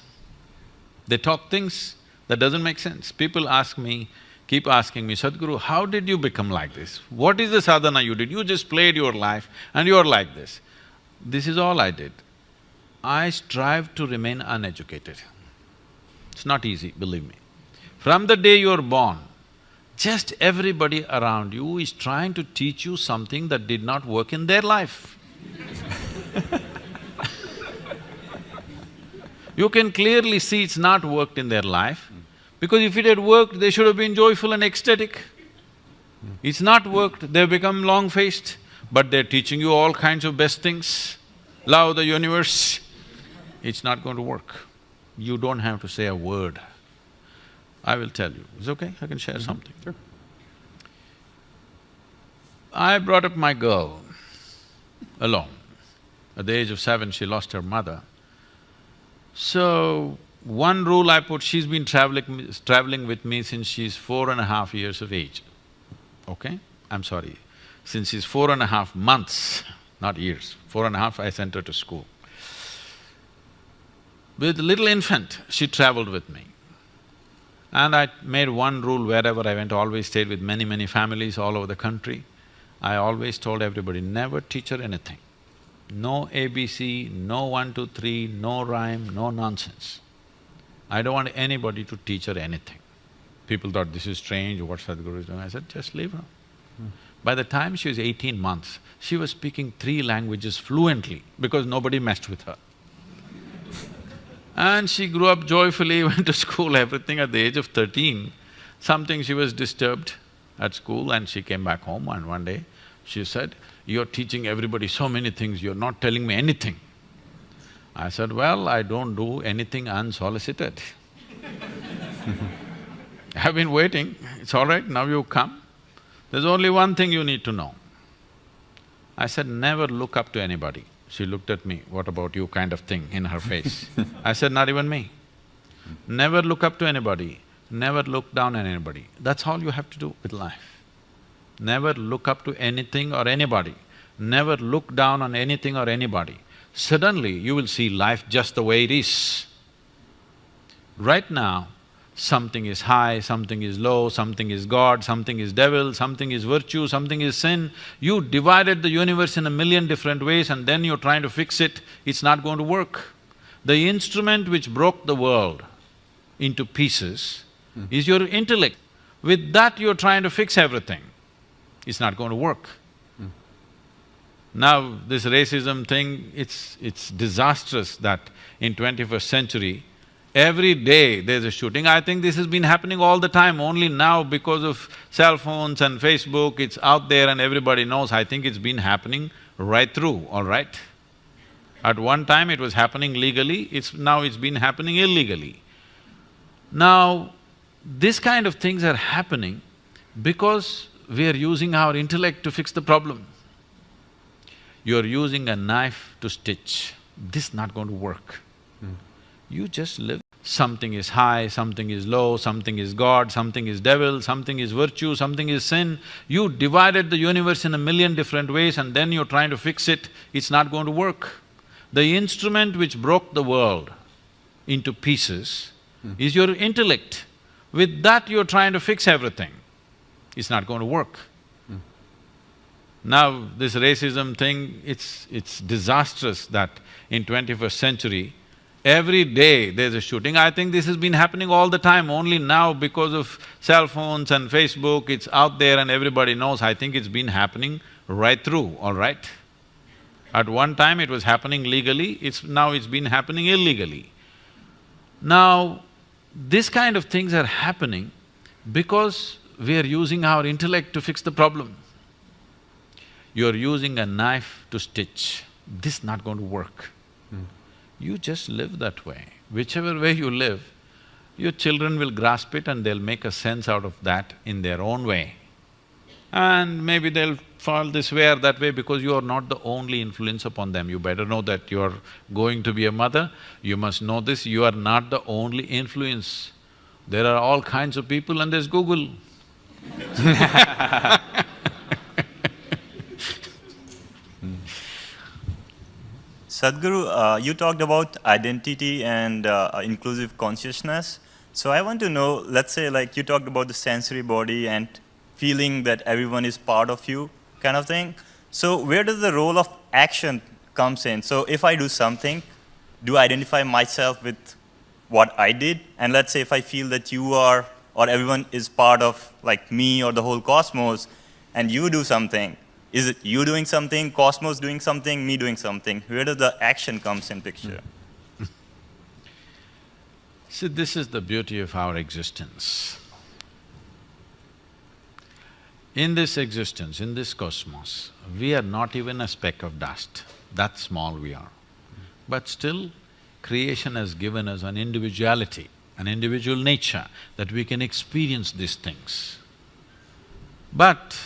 They talk things that doesn't make sense. People ask me, keep asking me, Sadhguru, how did you become like this? What is the sadhana you did? You just played your life and you're like this. This is all I did. I strive to remain uneducated. It's not easy, believe me. From the day you're born, just everybody around you is trying to teach you something that did not work in their life. You can clearly see it's not worked in their life, because if it had worked, they should have been joyful and ecstatic. It's not worked, they've become long-faced, but they're teaching you all kinds of best things, love the universe. It's not going to work. You don't have to say a word. I will tell you. Is it okay? I can share something. Sure. I brought up my girl alone. At the age of 7, she lost her mother. So, one rule I put, she's been traveling with me since she's 4.5 years of age, okay? I'm sorry, since she's 4.5 months, not years. 4.5, I sent her to school. With little infant, she traveled with me. And I made one rule wherever I went, always stayed with many families all over the country. I always told everybody, never teach her anything. No ABC, no 1, 2, 3, no rhyme, no nonsense. I don't want anybody to teach her anything. People thought, this is strange, what Sadhguru is doing. I said, just leave her. By the time she was 18 months, she was speaking 3 languages fluently because nobody messed with her. And she grew up joyfully, went to school, everything. At the age of 13, something she was disturbed at school and she came back home, and one day she said, "You're teaching everybody so many things, you're not telling me anything." I said, "Well, I don't do anything unsolicited." I've been waiting, it's all right, now you come. There's only one thing you need to know. I said, "Never look up to anybody." She looked at me, "What about you?" kind of thing in her face. I said, "Not even me. Never look up to anybody, never look down on anybody. That's all you have to do with life. Never look up to anything or anybody, never look down on anything or anybody. Suddenly, you will see life just the way it is. Right now, something is high, something is low, something is God, something is devil, something is virtue, something is sin. You divided the universe in a million different ways and then you're trying to fix it, it's not going to work. The instrument which broke the world into pieces is your intellect. With that you're trying to fix everything, it's not going to work. Now, this racism thing, it's disastrous that in 21st century, every day there's a shooting. I think this has been happening all the time, only now because of cell phones and Facebook, it's out there and everybody knows. I think it's been happening right through, all right? At one time it was happening legally, now it's been happening illegally. Now, this kind of things are happening because we are using our intellect to fix the problem. You're using a knife to stitch, this is not going to work. You just live. Something is high, something is low, something is God, something is devil, something is virtue, something is sin. You divided the universe in a million different ways and then you're trying to fix it, it's not going to work. The instrument which broke the world into pieces is your intellect. With that you're trying to fix everything, it's not going to work. Now, this racism thing, it's disastrous that in 21st century, every day there's a shooting. I think this has been happening all the time, only now because of cell phones and Facebook, it's out there and everybody knows. I think it's been happening right through, all right? At one time it was happening legally, now it's been happening illegally. Now, this kind of things are happening because we are using our intellect to fix the problem. You're using a knife to stitch, this is not going to work. You just live that way. Whichever way you live, your children will grasp it and they'll make a sense out of that in their own way. And maybe they'll fall this way or that way because you are not the only influence upon them. You better know that you're going to be a mother, you must know this, you are not the only influence. There are all kinds of people and there's Google. Sadhguru, you talked about identity and inclusive consciousness. So I want to know, let's say like you talked about the sensory body and feeling that everyone is part of you kind of thing. So where does the role of action comes in? So if I do something, do I identify myself with what I did? And let's say if I feel that you are or everyone is part of like me or the whole cosmos and you do something, is it you doing something, cosmos doing something, me doing something? Where does the action comes in picture? See, this is the beauty of our existence. In this existence, in this cosmos, we are not even a speck of dust, that small we are. But still, creation has given us an individuality, an individual nature, that we can experience these things. But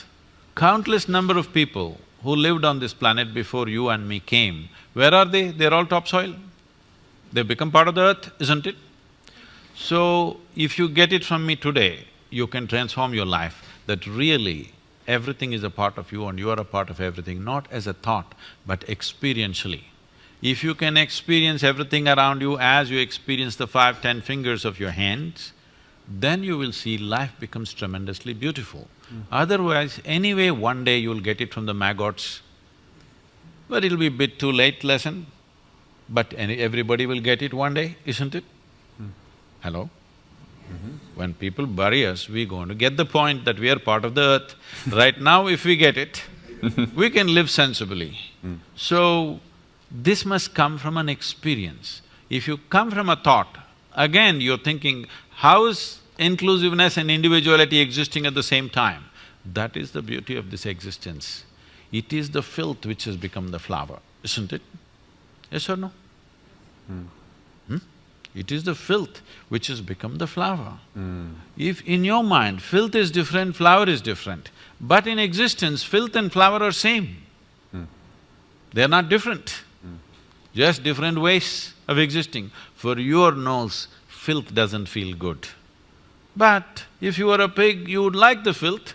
countless number of people who lived on this planet before you and me came, where are they? They're all topsoil. They've become part of the earth, isn't it? So, if you get it from me today, you can transform your life, that really everything is a part of you and you are a part of everything, not as a thought, but experientially. If you can experience everything around you as you experience the 5, 10 fingers of your hands, then you will see life becomes tremendously beautiful. Otherwise, anyway, one day you'll get it from the maggots, but it'll be a bit too late lesson, but everybody will get it one day, isn't it? Hello? When people bury us, we're going to get the point that we are part of the earth. Right now, if we get it, we can live sensibly. So, this must come from an experience. If you come from a thought, again you're thinking, how is inclusiveness and individuality existing at the same time? That is the beauty of this existence. It is the filth which has become the flower, isn't it? Yes or no? It is the filth which has become the flower. If in your mind filth is different, flower is different, but in existence filth and flower are same. They're not different, just different ways of existing. For your nose, filth doesn't feel good. But if you were a pig, you would like the filth.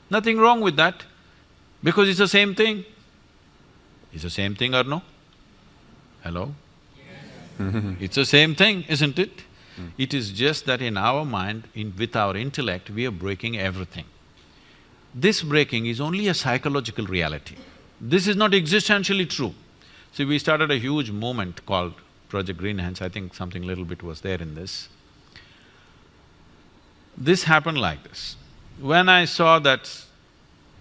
Nothing wrong with that, because it's the same thing. It's the same thing or no? Hello? It's the same thing, isn't it? It is just that in our mind, with our intellect, we are breaking everything. This breaking is only a psychological reality. This is not existentially true. See, we started a huge movement called Project Green Hands, I think something little bit was there in this. This happened like this. When I saw that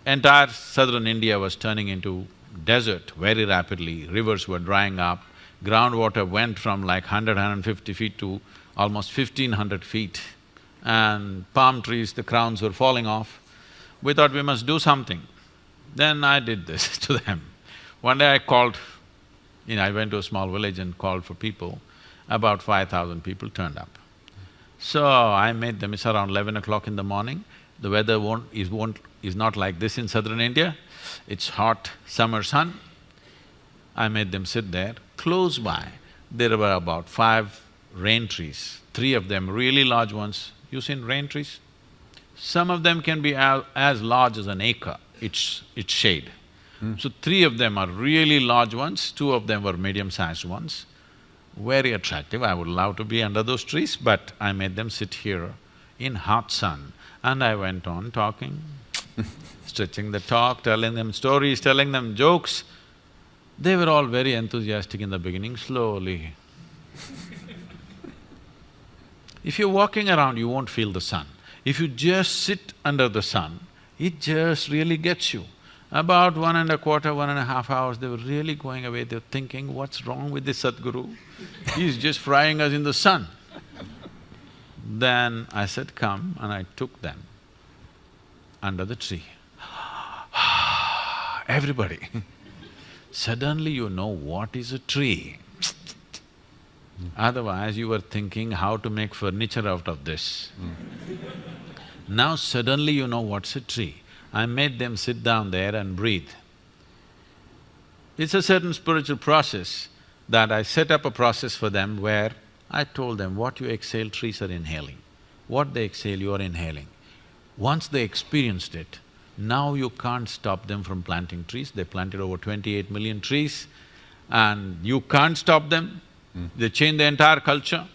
entire southern India was turning into desert very rapidly, rivers were drying up, groundwater went from like 150 feet to almost 1,500 feet, and palm trees, the crowns were falling off. We thought we must do something. Then I did this to them. One day I called, I went to a small village and called for people. About 5,000 people turned up. So I made them, it's around 11 o'clock in the morning. The weather is not like this in southern India. It's hot summer sun. I made them sit there. Close by, there were about 5 rain trees, 3 of them really large ones. You seen rain trees? Some of them can be as large as an acre, its shade. So 3 of them are really large ones, 2 of them were medium-sized ones. Very attractive, I would love to be under those trees, but I made them sit here in hot sun. And I went on talking, stretching the talk, telling them stories, telling them jokes. They were all very enthusiastic in the beginning, slowly. If you're walking around, you won't feel the sun. If you just sit under the sun, it just really gets you. About 1.25, 1.5 hours, they were really going away, they were thinking, what's wrong with this Sadhguru? He's just frying us in the sun. Then I said, come, and I took them under the tree. Everybody suddenly you know what is a tree. Otherwise you were thinking how to make furniture out of this. Now suddenly you know what's a tree. I made them sit down there and breathe. It's a certain spiritual process that I set up a process for them where I told them, what you exhale, trees are inhaling. What they exhale, you are inhaling. Once they experienced it, now you can't stop them from planting trees. They planted over 28 million trees and you can't stop them. They changed the entire culture.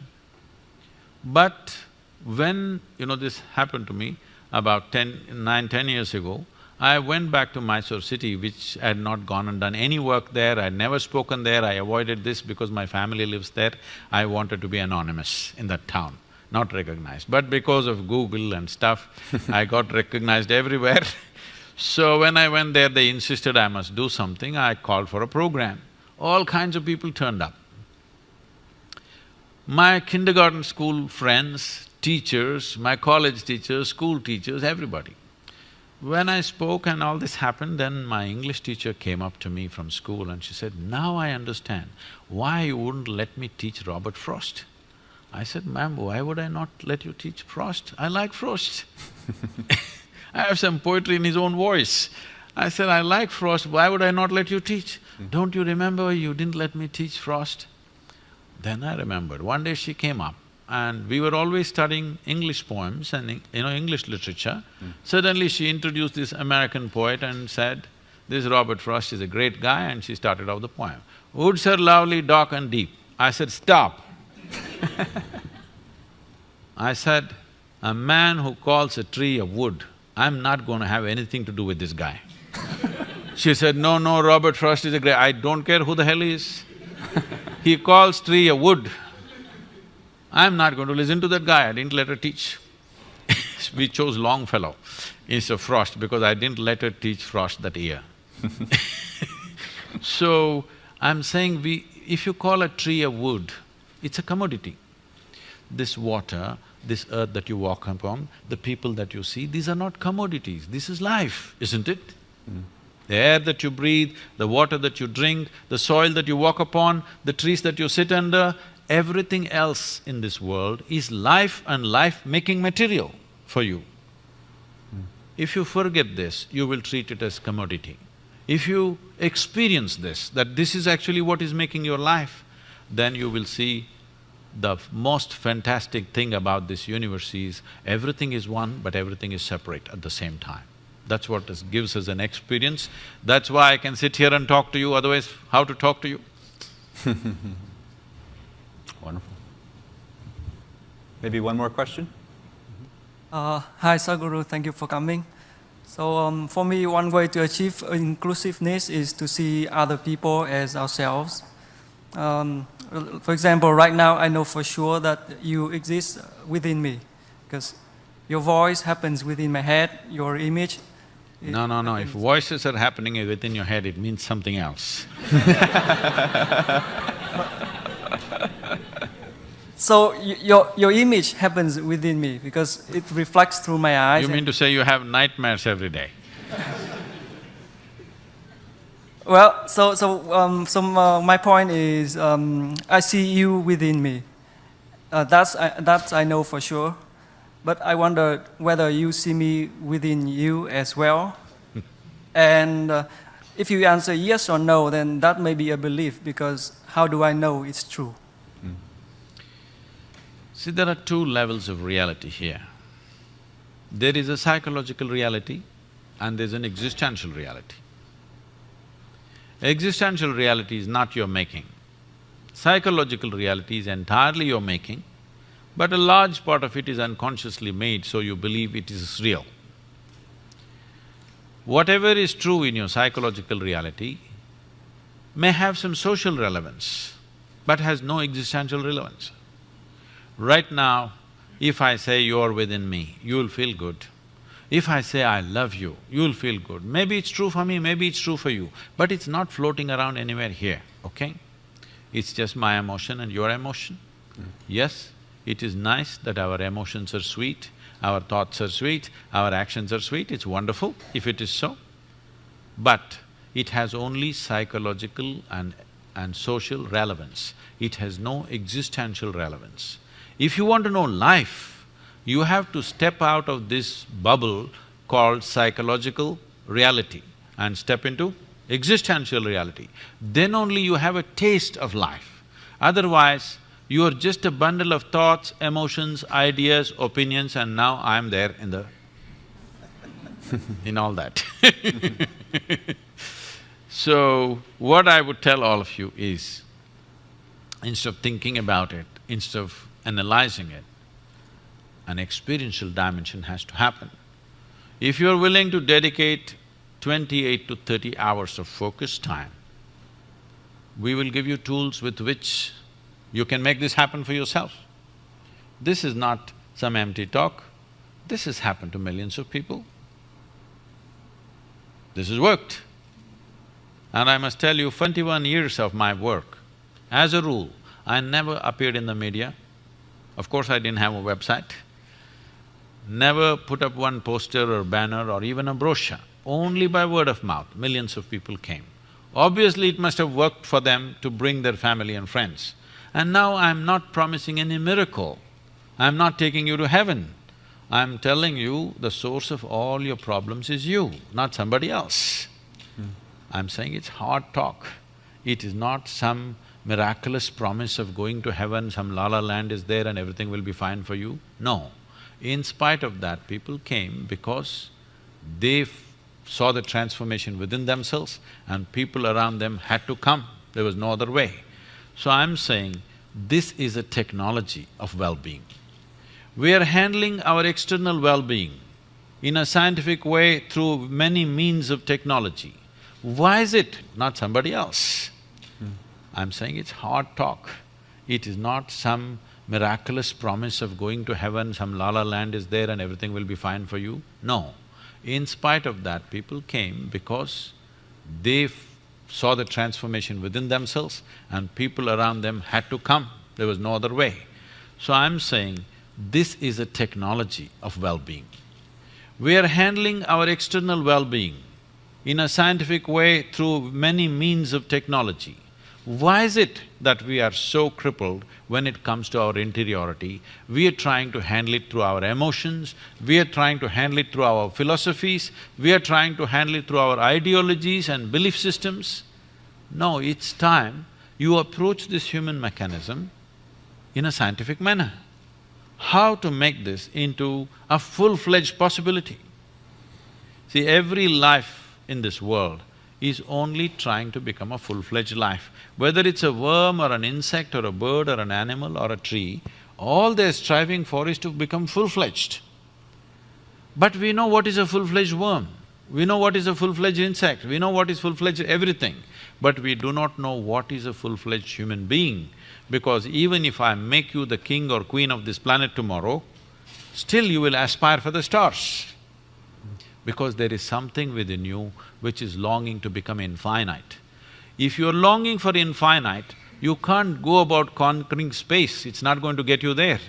But when, this happened to me about 9–10 years ago, I went back to Mysore city, which I had not gone and done any work there, I had never spoken there, I avoided this because my family lives there. I wanted to be anonymous in that town, not recognized. But because of Google and stuff, I got recognized everywhere. So when I went there, they insisted I must do something, I called for a program. All kinds of people turned up. My kindergarten school friends, teachers, my college teachers, school teachers, everybody. When I spoke and all this happened, then my English teacher came up to me from school and she said, now I understand why you wouldn't let me teach Robert Frost. I said, ma'am, why would I not let you teach Frost? I like Frost. I have some poetry in his own voice. I said, I like Frost, why would I not let you teach? Don't you remember you didn't let me teach Frost? Then I remembered, one day she came up and we were always studying English poems and English literature. Suddenly she introduced this American poet and said, this Robert Frost is a great guy, and she started off the poem. Woods are lovely, dark and deep. I said, stop. I said, a man who calls a tree a wood, I'm not going to have anything to do with this guy. She said, no, Robert Frost is a great… I don't care who the hell he is. He calls tree a wood. I'm not going to listen to that guy, I didn't let her teach. We chose Longfellow instead of Frost because I didn't let her teach Frost that year. So, I'm saying if you call a tree a wood, it's a commodity. This water, this earth that you walk upon, the people that you see, these are not commodities, this is life, isn't it? The air that you breathe, the water that you drink, the soil that you walk upon, the trees that you sit under, everything else in this world is life and life-making material for you. If you forget this, you will treat it as commodity. If you experience this, that this is actually what is making your life, then you will see the most fantastic thing about this universe is everything is one but everything is separate at the same time. That's what gives us an experience. That's why I can sit here and talk to you, otherwise how to talk to you? Wonderful. Maybe one more question? Hi, Sadhguru, thank you for coming. So for me, one way to achieve inclusiveness is to see other people as ourselves. For example, right now I know for sure that you exist within me because your voice happens within my head, your image… No, if voices are happening within your head, it means something else. So your image happens within me because it reflects through my eyes. You mean to say you have nightmares every day? Well, so my point is, I see you within me. That's I know for sure. But I wonder whether you see me within you as well. And if you answer yes or no, then that may be a belief, because how do I know it's true? See, there are two levels of reality here. There is a psychological reality and there's an existential reality. Existential reality is not your making. Psychological reality is entirely your making, but a large part of it is unconsciously made, so you believe it is real. Whatever is true in your psychological reality may have some social relevance, but has no existential relevance. Right now, if I say you're within me, you'll feel good. If I say I love you, you'll feel good. Maybe it's true for me, maybe it's true for you, but it's not floating around anywhere here, okay? It's just my emotion and your emotion. Yes, it is nice that our emotions are sweet, our thoughts are sweet, our actions are sweet, it's wonderful if it is so. But it has only psychological and social relevance. It has no existential relevance. If you want to know life, you have to step out of this bubble called psychological reality and step into existential reality. Then only you have a taste of life. Otherwise, you are just a bundle of thoughts, emotions, ideas, opinions, and now I'm there in the… in all that. So, what I would tell all of you is, instead of thinking about it, instead of analyzing it, an experiential dimension has to happen. If you're willing to dedicate 28 to 30 hours of focused time, we will give you tools with which you can make this happen for yourself. This is not some empty talk, this has happened to millions of people. This has worked. And I must tell you, 21 years of my work, as a rule, I never appeared in the media. Of course, I didn't have a website. Never put up one poster or banner or even a brochure. Only by word of mouth, millions of people came. Obviously, it must have worked for them to bring their family and friends. And now I'm not promising any miracle. I'm not taking you to heaven. I'm telling you the source of all your problems is you, not somebody else. I'm saying it's hard talk. It is not some miraculous promise of going to heaven, some la-la land is there and everything will be fine for you. No. In spite of that, people came because they saw the transformation within themselves and people around them had to come, there was no other way. So I'm saying, this is a technology of well-being. We are handling our external well-being in a scientific way through many means of technology. Why is it not somebody else? I'm saying it's hard talk. It is not some miraculous promise of going to heaven, some la-la land is there and everything will be fine for you. No. In spite of that, people came because they saw the transformation within themselves and people around them had to come. There was no other way. So I'm saying, this is a technology of well-being. We are handling our external well-being in a scientific way through many means of technology. Why is it that we are so crippled when it comes to our interiority? We are trying to handle it through our emotions, we are trying to handle it through our philosophies, we are trying to handle it through our ideologies and belief systems. No, it's time you approach this human mechanism in a scientific manner. How to make this into a full-fledged possibility? See, every life in this world is only trying to become a full-fledged life. Whether it's a worm or an insect or a bird or an animal or a tree, all they're striving for is to become full-fledged. But we know what is a full-fledged worm, we know what is a full-fledged insect, we know what is full-fledged everything, but we do not know what is a full-fledged human being. Because even if I make you the king or queen of this planet tomorrow, still you will aspire for the stars. Because there is something within you which is longing to become infinite. If you're longing for infinite, you can't go about conquering space, it's not going to get you there.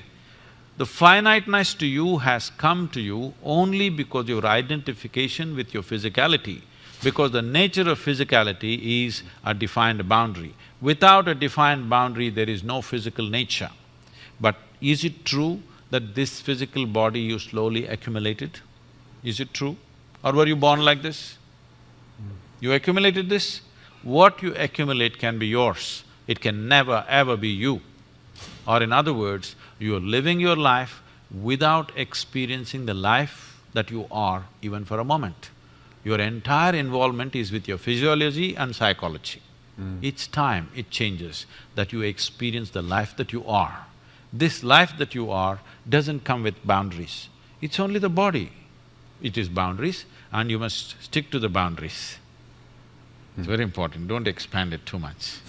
The finiteness to you has come to you only because your identification with your physicality, because the nature of physicality is a defined boundary. Without a defined boundary, there is no physical nature. But is it true that this physical body you slowly accumulated? Is it true? Or were you born like this? You accumulated this? What you accumulate can be yours, it can never ever be you. Or in other words, you are living your life without experiencing the life that you are even for a moment. Your entire involvement is with your physiology and psychology. It's time it changes that you experience the life that you are. This life that you are doesn't come with boundaries, it's only the body. It is boundaries and you must stick to the boundaries. It's very important, don't expand it too much.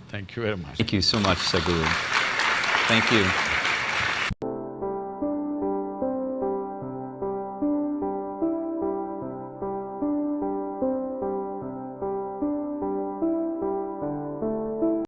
Thank you very much. Thank you so much, Sadhguru. Thank you.